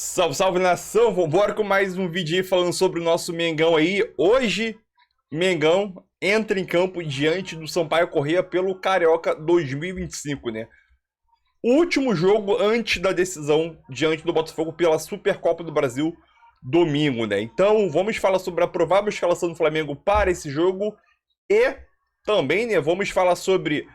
Salve, salve nação! Vambora com mais um vídeo aí falando sobre o nosso Mengão aí. Hoje, Mengão entra em campo diante do Sampaio Corrêa pelo Carioca 2025, né? O último jogo antes da decisão diante do Botafogo pela Supercopa do Brasil, domingo, né? Então, vamos falar sobre a provável escalação do Flamengo para esse jogo e também, né, vamos falar sobre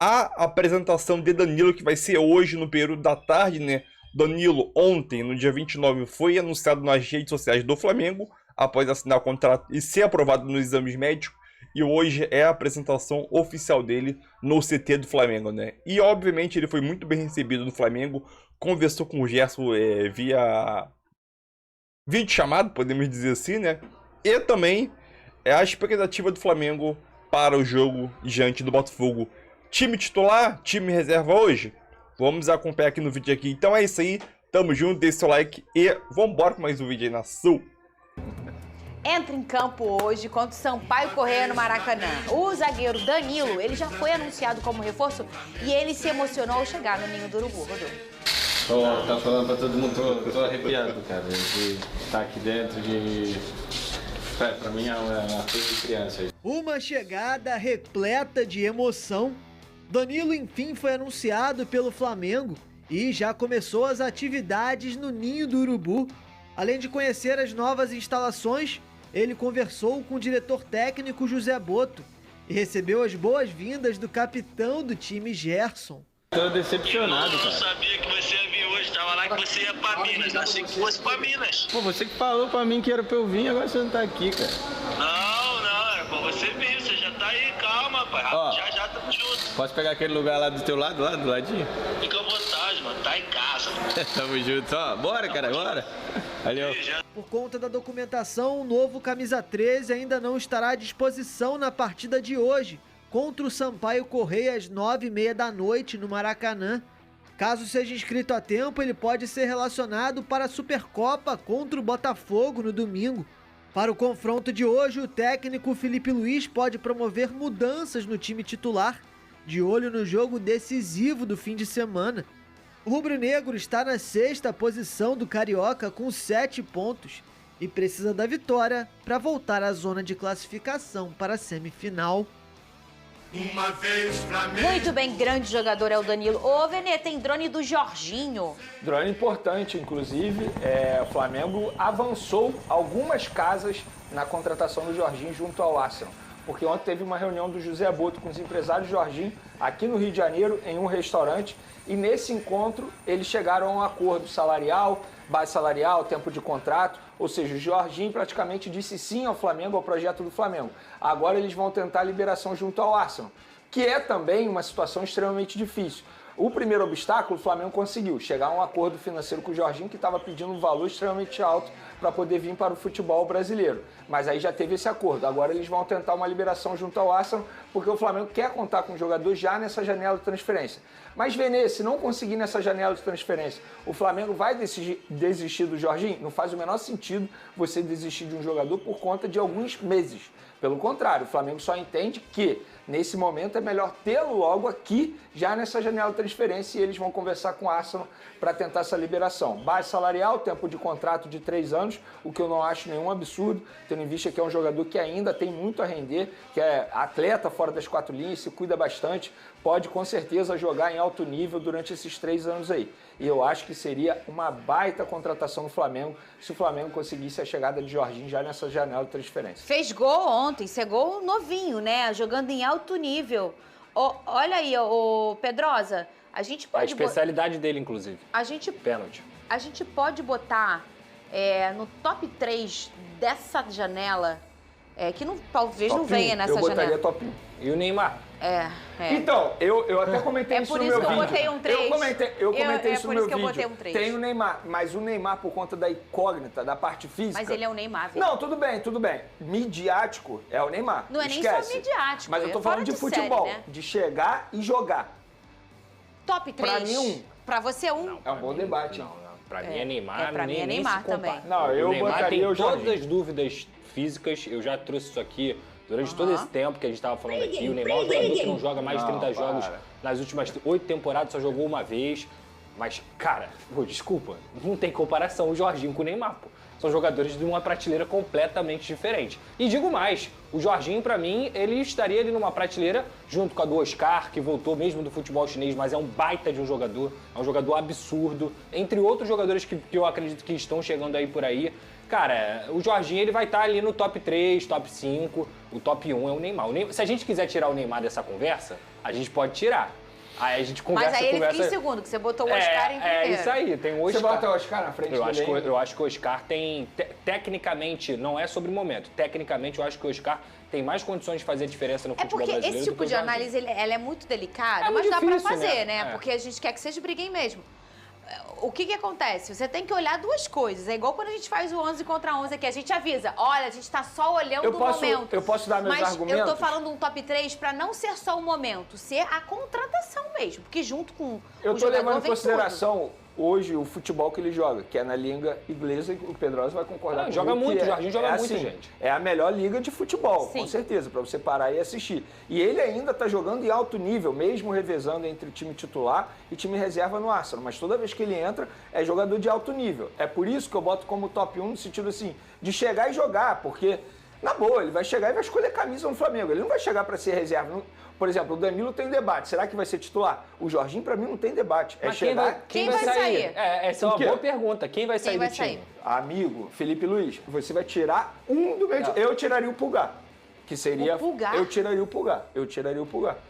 a apresentação de Danilo, que vai ser hoje no período da tarde, né? Danilo, ontem, no dia 29, foi anunciado nas redes sociais do Flamengo, após assinar o contrato e ser aprovado nos exames médicos, e hoje é a apresentação oficial dele no CT do Flamengo, né? E, obviamente, ele foi muito bem recebido no Flamengo, conversou com o Gerson via vídeo chamado, podemos dizer assim, né? E também é a expectativa do Flamengo para o jogo diante do Botafogo. Time titular, time reserva hoje? Vamos acompanhar aqui no vídeo aqui. Então é isso aí, tamo junto, deixa seu like e vambora com mais um vídeo aí na Sul. Entra em campo hoje contra o Sampaio Corrêa no Maracanã. O zagueiro Danilo, ele já foi anunciado como reforço e ele se emocionou ao chegar no Ninho do Urubu, Rodolfo. Tá falando pra todo mundo, tô arrepiado, cara, de estar aqui dentro, pra mim é uma coisa de criança. Uma chegada repleta de emoção. Danilo, enfim, foi anunciado pelo Flamengo e já começou as atividades no Ninho do Urubu. Além de conhecer as novas instalações, ele conversou com o diretor técnico José Boto e recebeu as boas-vindas do capitão do time, Gerson. Tô decepcionado, cara. Eu não sabia que você ia vir hoje, tava lá que você ia pra Minas, achei que fosse pra Minas. Pô, você que falou pra mim que era pra eu vir, agora você não tá aqui, cara. Não, era pra você vir, você já tá aí, calma, pai. Ó, Já tamo junto. Posso pegar aquele lugar lá do teu lado, lá do ladinho? Fica à vontade, mano, tá em casa. Tamo junto, ó. Bora, cara, bora. Valeu. Por conta da documentação, o novo camisa 13 ainda não estará à disposição na partida de hoje, contra o Sampaio Corrêa às 9h30 da noite no Maracanã. Caso seja inscrito a tempo, ele pode ser relacionado para a Supercopa contra o Botafogo no domingo. Para o confronto de hoje, o técnico Felipe Luiz pode promover mudanças no time titular, de olho no jogo decisivo do fim de semana. O rubro-negro está na 6ª posição do Carioca com 7 pontos e precisa da vitória para voltar à zona de classificação para a semifinal. Muito bem, grande jogador é o Danilo. Ô, Venê, tem drone do Jorginho. Drone importante, inclusive, o Flamengo avançou algumas casas na contratação do Jorginho junto ao Arsenal. Porque ontem teve uma reunião do José Boto com os empresários do Jorginho aqui no Rio de Janeiro, em um restaurante, e nesse encontro eles chegaram a um acordo salarial, base salarial, tempo de contrato, ou seja, o Jorginho praticamente disse sim ao Flamengo, ao projeto do Flamengo. Agora eles vão tentar a liberação junto ao Arsenal, que é também uma situação extremamente difícil. O primeiro obstáculo, o Flamengo conseguiu chegar a um acordo financeiro com o Jorginho, que estava pedindo um valor extremamente alto para poder vir para o futebol brasileiro. Mas aí já teve esse acordo. Agora eles vão tentar uma liberação junto ao Arsenal, porque o Flamengo quer contar com o jogador já nessa janela de transferência. Mas, Venê, se não conseguir nessa janela de transferência, o Flamengo vai desistir do Jorginho? Não faz o menor sentido você desistir de um jogador por conta de alguns meses. Pelo contrário, o Flamengo só entende que, nesse momento, é melhor tê-lo logo aqui, já nessa janela de transferência, e eles vão conversar com o Arsenal para tentar essa liberação. Base salarial, tempo de contrato de 3 anos, o que eu não acho nenhum absurdo, tendo em vista que é um jogador que ainda tem muito a render, que é atleta fora das 4 linhas, se cuida bastante, pode com certeza jogar em alto nível durante esses 3 anos aí. E eu acho que seria uma baita contratação do Flamengo se o Flamengo conseguisse a chegada de Jorginho já nessa janela de transferência. Fez gol ontem, isso é gol novinho, né? Jogando em alto nível. Olha aí, o Pedrosa, a gente pode... A especialidade dele, inclusive. Pênalti. A gente pode botar no top 3 dessa janela, que não, talvez Top não venha 1, nessa eu botaria janela. top 1. E o Neymar? Então, eu até comentei isso no meu vídeo. É por isso que eu botei um 3. Eu comentei isso no meu vídeo. É por isso que eu botei um 3. Tem o Neymar, mas o Neymar, por conta da incógnita, da parte física... Mas ele é o Neymar, velho. Não, tudo bem. Midiático é o Neymar. Não é nem Esquece. só midiático. Mas eu tô fora falando de futebol, série, né? de chegar e jogar. Top 3. Pra mim, 1. Pra você, 1. É um bom debate. Não. Pra mim é Neymar. Pra mim é Neymar também. Não, eu o Neymar botaria tem o Jorginho. todas as dúvidas físicas. Eu já trouxe isso aqui durante todo esse tempo que a gente estava falando aqui. O Neymar é um jogador que não joga mais de 30 jogos nas últimas 8 temporadas, só jogou uma vez. Mas, cara, desculpa, não tem comparação o Jorginho com o Neymar, pô. São jogadores de uma prateleira completamente diferente. E digo mais, o Jorginho, pra mim, ele estaria ali numa prateleira junto com a do Oscar, que voltou mesmo do futebol chinês, mas é um baita de um jogador, é um jogador absurdo, entre outros jogadores que eu acredito que estão chegando aí por aí. Cara, o Jorginho ele vai estar ali no top 3, top 5, o top 1 é o Neymar. Se a gente quiser tirar o Neymar dessa conversa, a gente pode tirar. Aí a gente conversa... Mas aí ele fica em segundo, que você botou o Oscar em primeiro. É isso aí, tem o Oscar. Você bota o Oscar na frente dele? Eu acho que o Oscar tem... Tecnicamente, não é sobre o momento. Tecnicamente, eu acho que o Oscar tem mais condições de fazer diferença no futebol brasileiro. É porque esse tipo de análise, ela é muito delicada, É mas muito dá pra difícil, fazer, né? né? Porque a gente quer que vocês briguem mesmo. O que acontece? Você tem que olhar duas coisas. É igual quando a gente faz o 11 contra 11 aqui. A gente avisa, olha, a gente tá só olhando o momento. Eu posso dar meus argumentos? Mas eu tô falando um top 3 pra não ser só o momento, ser a contratação mesmo. Porque junto com eu tô levando em consideração hoje o futebol que ele joga, que é na língua inglesa, e o Pedrosa vai concordar comigo. Joga muito, o Jorginho joga muito, assim, gente. É a melhor liga de futebol, Sim. com certeza, para você parar e assistir. E ele ainda tá jogando em alto nível, mesmo revezando entre time titular e time reserva no Arsenal. Mas toda vez que ele entra, é jogador de alto nível. É por isso que eu boto como top 1 no sentido assim, de chegar e jogar, porque... Na boa, ele vai chegar e vai escolher camisa no Flamengo. Ele não vai chegar para ser reserva. Por exemplo, o Danilo tem debate. Será que vai ser titular? O Jorginho, para mim, não tem debate. É Mas chegar... Quem vai sair? Essa é uma boa pergunta. Quem vai sair do time? Amigo, Felipe Luiz, você vai tirar um do meio... Eu tiraria o Pulgar. Que seria... O Pulgar? Eu tiraria o Pulgar.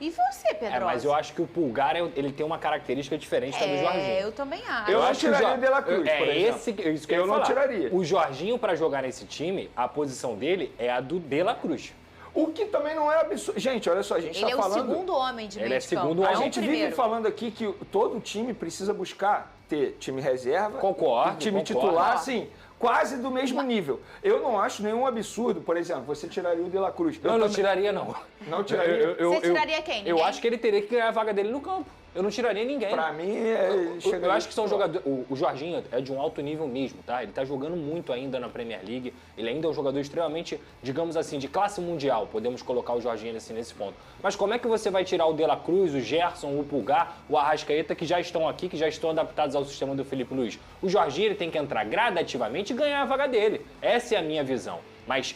E você, Pedro? Mas eu acho que o Pulgar, ele tem uma característica diferente da do Jorginho. Eu também acho. Eu não tiraria o De La Cruz, por exemplo. Isso que eu ia não falar. tiraria. O Jorginho, pra jogar nesse time, a posição dele é a do De La Cruz. O que também não é absurdo. Gente, olha só, a gente Ele tá falando... é o segundo homem de meio é de campo. segundo A homem. gente vive falando aqui que todo time precisa buscar ter time reserva, Concordo, time concordo. titular, assim, quase do mesmo nível. Eu não acho nenhum absurdo, por exemplo, você tiraria o De La Cruz. Eu não tiraria, não. Não tiraria? Você tiraria quem? Eu Ninguém? acho que ele teria que ganhar a vaga dele no campo. Eu não tiraria ninguém. Pra mim, Eu acho que são jogadores... O Jorginho é de um alto nível mesmo, tá? Ele tá jogando muito ainda na Premier League. Ele ainda é um jogador extremamente, digamos assim, de classe mundial. Podemos colocar o Jorginho assim, nesse ponto. Mas como é que você vai tirar o De La Cruz, o Gerson, o Pulgar, o Arrascaeta, que já estão aqui, que já estão adaptados ao sistema do Felipe Luiz? O Jorginho ele tem que entrar gradativamente e ganhar a vaga dele. Essa é a minha visão. Mas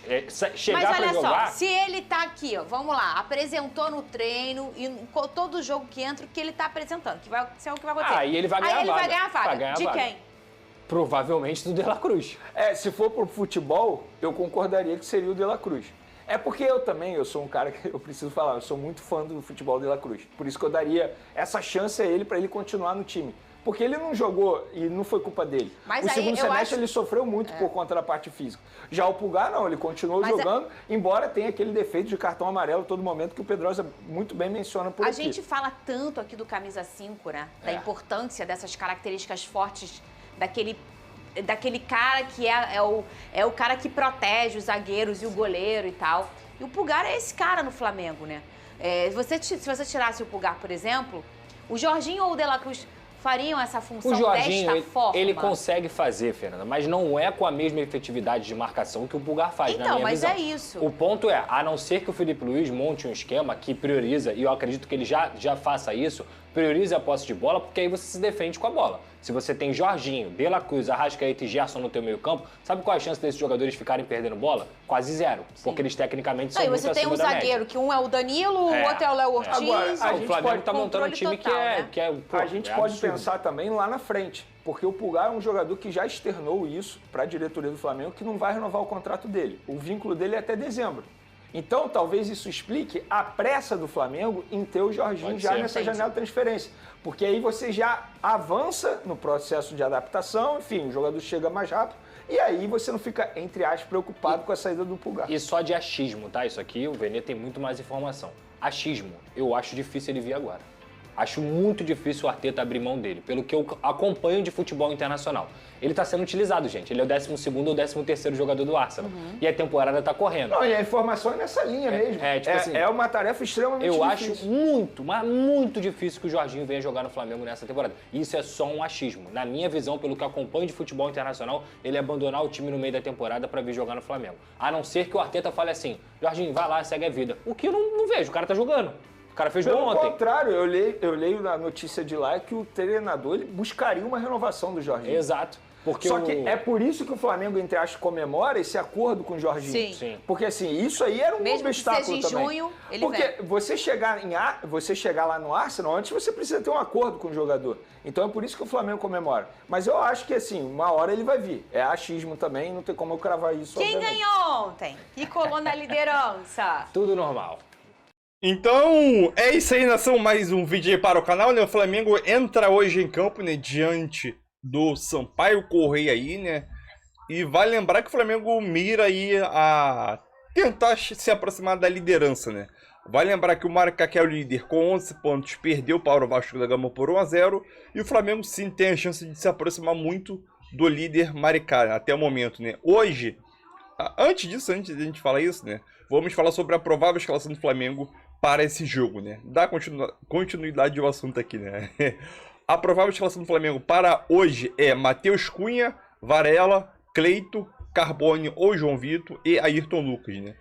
chegar Mas pra olha jogar... só, se ele tá aqui, ó, vamos lá, apresentou no treino e todo jogo que entra, o que ele tá apresentando, que vai ser o que vai acontecer. Aí ele vai ganhar a vaga. vai ganhar a vaga. Vai ganhar a De vaga. quem? Provavelmente do De La Cruz. Se for pro futebol, eu concordaria que seria o De La Cruz. É porque eu sou um cara que eu preciso falar, eu sou muito fã do futebol De La Cruz. Por isso que eu daria essa chance a ele para ele continuar no time. Porque ele não jogou e não foi culpa dele. Mas o aí segundo eu semestre acho... ele sofreu muito por conta da parte física. Já o Pulgar não, ele continuou jogando, embora tenha aquele defeito de cartão amarelo todo momento que o Pedrosa muito bem menciona por aqui. A gente fala tanto aqui do camisa 5, né? Da importância dessas características fortes daquele cara que é o cara que protege os zagueiros e o goleiro e tal. E o Pulgar é esse cara no Flamengo, né? Se você tirasse o Pulgar, por exemplo, o Jorginho ou o De La Cruz fariam essa função O Jorginho, desta forma? ele consegue fazer, Fernanda, mas não é com a mesma efetividade de marcação que o Pulgar faz, na minha visão. Então, mas é isso. O ponto é, a não ser que o Felipe Luiz monte um esquema que prioriza, e eu acredito que ele já faça isso, priorize a posse de bola, porque aí você se defende com a bola. Se você tem Jorginho, De La Cruz, Arrascaeta e Gerson no teu meio campo, sabe qual é a chance desses jogadores ficarem perdendo bola? Quase zero, porque eles tecnicamente são muito acima da média. E você tem um zagueiro, que um é o Danilo, o outro é o Léo Ortiz. Agora, o Flamengo tá montando um time total, que é a gente pode pensar também lá na frente, porque o Pulgar é um jogador que já externou isso para a diretoria do Flamengo, que não vai renovar o contrato dele. O vínculo dele é até dezembro. Então, talvez isso explique a pressa do Flamengo em ter o Jorginho já nessa janela de transferência. Porque aí você já avança no processo de adaptação, enfim, o jogador chega mais rápido, e aí você não fica, entre aspas, preocupado com a saída do Pulgar. E só de achismo, tá? Isso aqui, o Vene tem muito mais informação. Achismo, eu acho difícil ele vir agora. Acho muito difícil o Arteta abrir mão dele, pelo que eu acompanho de futebol internacional. Ele tá sendo utilizado, gente. Ele é o 12º ou 13º jogador do Arsenal. E a temporada tá correndo. Não, e a informação é nessa linha mesmo. Tipo assim, é uma tarefa extremamente eu difícil. acho muito, mas muito difícil que o Jorginho venha jogar no Flamengo nessa temporada. Isso é só um achismo. Na minha visão, pelo que eu acompanho de futebol internacional, ele abandonar o time no meio da temporada pra vir jogar no Flamengo. A não ser que o Arteta fale assim, Jorginho, vai lá, segue a vida. O que eu não vejo, o cara tá jogando. O cara fez Pelo gol ontem. contrário, eu leio na notícia de lá que o treinador ele buscaria uma renovação do Jorginho. Exato. Porque Só que é por isso que o Flamengo, entre aspas, comemora esse acordo com o Jorginho. Sim. Porque assim, isso aí era um Mesmo que obstáculo seja em também. junho, ele Porque vem. você chegar lá no Arsenal, antes você precisa ter um acordo com o jogador. Então é por isso que o Flamengo comemora. Mas eu acho que assim, uma hora ele vai vir. É achismo também, não tem como eu cravar isso. Quem obviamente. ganhou ontem? E colou na liderança? Tudo normal. Então, é isso aí, nação. Mais um vídeo aí para o canal, né? O Flamengo entra hoje em campo, né? Diante do Sampaio Corrêa aí, né? E vai lembrar que o Flamengo mira aí a tentar se aproximar da liderança, né? Vai lembrar que o Maracá, que é o líder com 11 pontos, perdeu para o Vasco da Gama por 1-0. E o Flamengo sim tem a chance de se aproximar muito do líder Maricá, né? Até o momento, né? Hoje, antes de a gente falar isso, né? Vamos falar sobre a provável escalação do Flamengo para esse jogo, né? Dá continuidade ao assunto aqui, né? A provável escalação do Flamengo para hoje é Matheus Cunha, Varela, Cleito, Carbone ou João Vitor e Ayrton Lucas, né?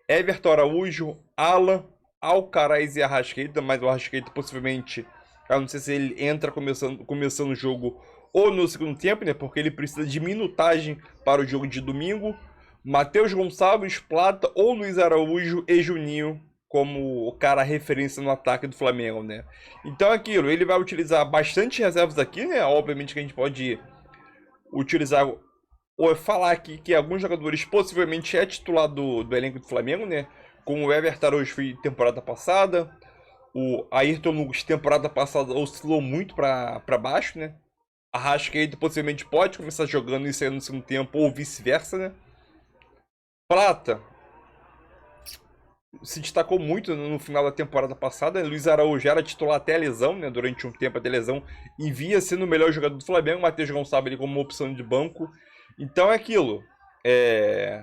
Everton Araújo, Alan, Alcaraz e Arrascaeta, mas o Arrascaeta possivelmente, eu não sei se ele entra começando o jogo ou no segundo tempo, né? Porque ele precisa de minutagem para o jogo de domingo. Matheus Gonçalves, Plata ou Luiz Araújo e Juninho como o cara referência no ataque do Flamengo, né? Então aquilo, ele vai utilizar bastante reservas aqui, né? Obviamente que a gente pode utilizar ou falar aqui que alguns jogadores possivelmente é titular do elenco do Flamengo, né? Como o Everton Araújo foi temporada passada, o Ayrton Lucas temporada passada oscilou muito para baixo, né? A Arrascaeta possivelmente pode começar jogando isso aí no segundo tempo ou vice-versa, né? Plata se destacou muito no final da temporada passada. Luiz Araújo era titular até a lesão, né? Durante um tempo até a lesão, e via sendo o melhor jogador do Flamengo. Matheus Gonçalves ele como uma opção de banco. Então é aquilo.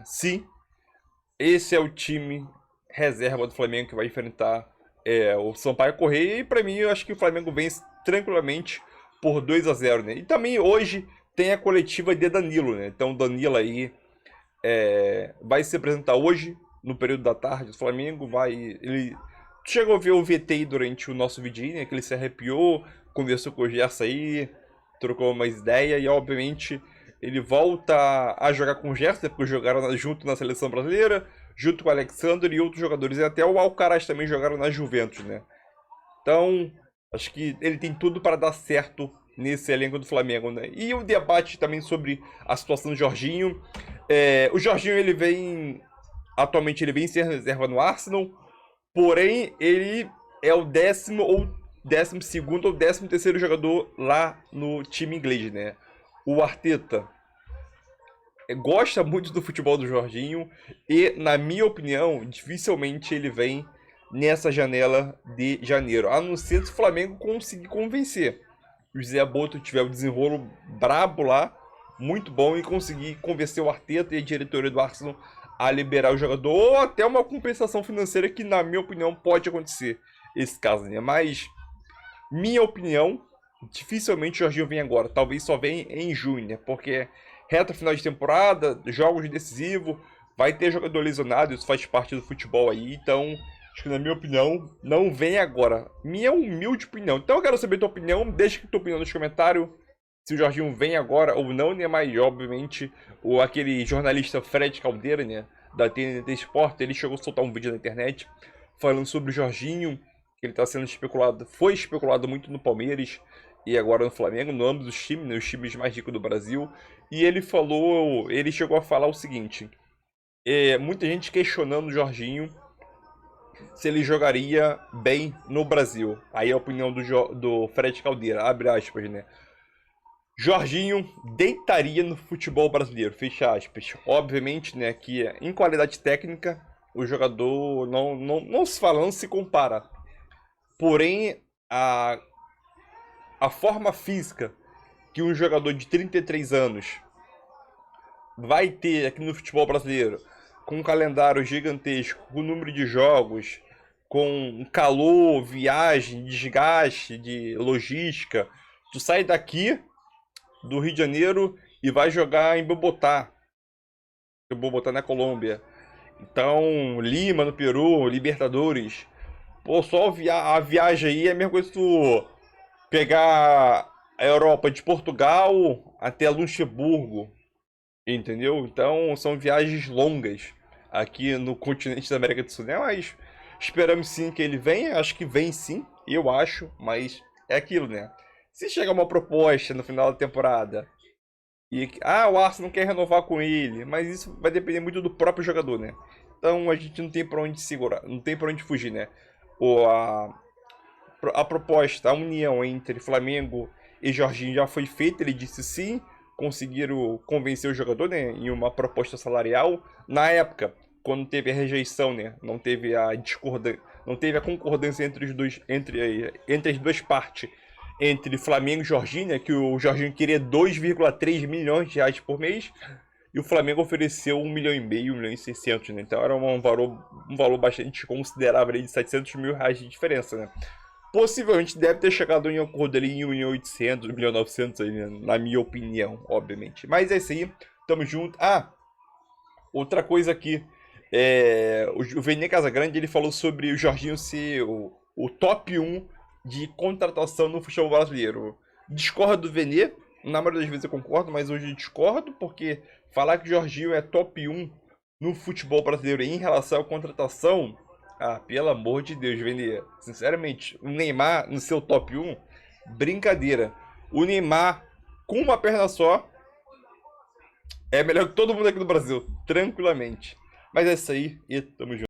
Sim, esse é o time reserva do Flamengo que vai enfrentar o Sampaio Corrêa. E para mim, eu acho que o Flamengo vence tranquilamente por 2-0, né? E também hoje tem a coletiva de Danilo, né? Então Danilo aí vai se apresentar hoje no período da tarde do Flamengo. Ele chegou a ver o VT durante o nosso vídeo, né? Que ele se arrepiou, conversou com o Gerson aí, trocou uma ideia e obviamente ele volta a jogar com o Gerson, porque jogaram junto na seleção brasileira, junto com o Alexandre e outros jogadores, e até o Alcaraz também jogaram na Juventus, né? Então, acho que ele tem tudo para dar certo nesse elenco do Flamengo, né? E o debate também sobre a situação do Jorginho. O Jorginho, atualmente ele vem ser reserva no Arsenal, porém ele é o 10º ou 12º ou 13º jogador lá no time inglês, né? O Arteta gosta muito do futebol do Jorginho e, na minha opinião, dificilmente ele vem nessa janela de janeiro, a não ser se o Flamengo conseguir convencer o José Boto tiver um desenrolo brabo lá, muito bom, e conseguir convencer o Arteta e a diretoria do Arsenal a liberar o jogador, ou até uma compensação financeira, que na minha opinião pode acontecer esse caso, né? Mas, minha opinião, dificilmente o Jorginho vem agora, talvez só venha em junho, né? Porque reta final de temporada, jogos decisivos, vai ter jogador lesionado, isso faz parte do futebol aí, então acho que na minha opinião não vem agora. Minha humilde opinião. Então eu quero saber a tua opinião, deixa tua opinião nos comentários, se o Jorginho vem agora ou não, né? Mas obviamente aquele jornalista Fred Caldeira, né, da TNT Sport, ele chegou a soltar um vídeo na internet falando sobre o Jorginho, que ele está sendo especulado, foi especulado muito no Palmeiras e agora no Flamengo, no ambos os times, né, os times mais ricos do Brasil. E ele chegou a falar o seguinte: muita gente questionando o Jorginho se ele jogaria bem no Brasil. Aí a opinião do Fred Caldeira, abre aspas, né? Jorginho deitaria no futebol brasileiro, fecha aspas. Obviamente, né, que em qualidade técnica o jogador não se fala, não se compara. Porém, a forma física que um jogador de 33 anos vai ter aqui no futebol brasileiro, com um calendário gigantesco, com número de jogos, com calor, viagem, desgaste de logística, tu sai daqui do Rio de Janeiro e vai jogar em Bogotá na Colômbia. Então, Lima no Peru, Libertadores. Pô, só a viagem aí é a mesma coisa que tu pegar a Europa de Portugal até Luxemburgo, entendeu? Então são viagens longas aqui no continente da América do Sul, né? Mas esperamos sim que ele venha, acho que vem sim, eu acho, mas é aquilo, né? Se chegar uma proposta no final da temporada e o Arsenal não quer renovar com ele, mas isso vai depender muito do próprio jogador, né? Então a gente não tem pra onde segurar, não tem pra onde fugir, né? A proposta, a união entre Flamengo e Jorginho já foi feita, ele disse sim, conseguiram convencer o jogador, né, em uma proposta salarial. Na época, quando teve a rejeição, né, não teve a discordância, não teve a concordância entre os dois, entre as duas partes, entre Flamengo e Jorginho, né, que o Jorginho queria 2,3 milhões de reais por mês e o Flamengo ofereceu 1,5 milhão, 1,6 milhões, né? Então era um valor bastante considerável aí de 700 mil reais de diferença, né? Possivelmente deve ter chegado em acordo ali em 1.800, 1.900 aí, né? Na minha opinião, obviamente. Mas é isso aí, tamo junto. Outra coisa aqui, o Vene Casagrande, ele falou sobre o Jorginho ser o top 1 de contratação no futebol brasileiro. Discordo do Vene, na maioria das vezes eu concordo, mas hoje eu discordo, porque falar que o Jorginho é top 1 no futebol brasileiro em relação à contratação, pelo amor de Deus, Vene. Sinceramente, o Neymar no seu top 1, brincadeira. O Neymar com uma perna só é melhor que todo mundo aqui do Brasil, tranquilamente. Mas é isso aí e tamo junto.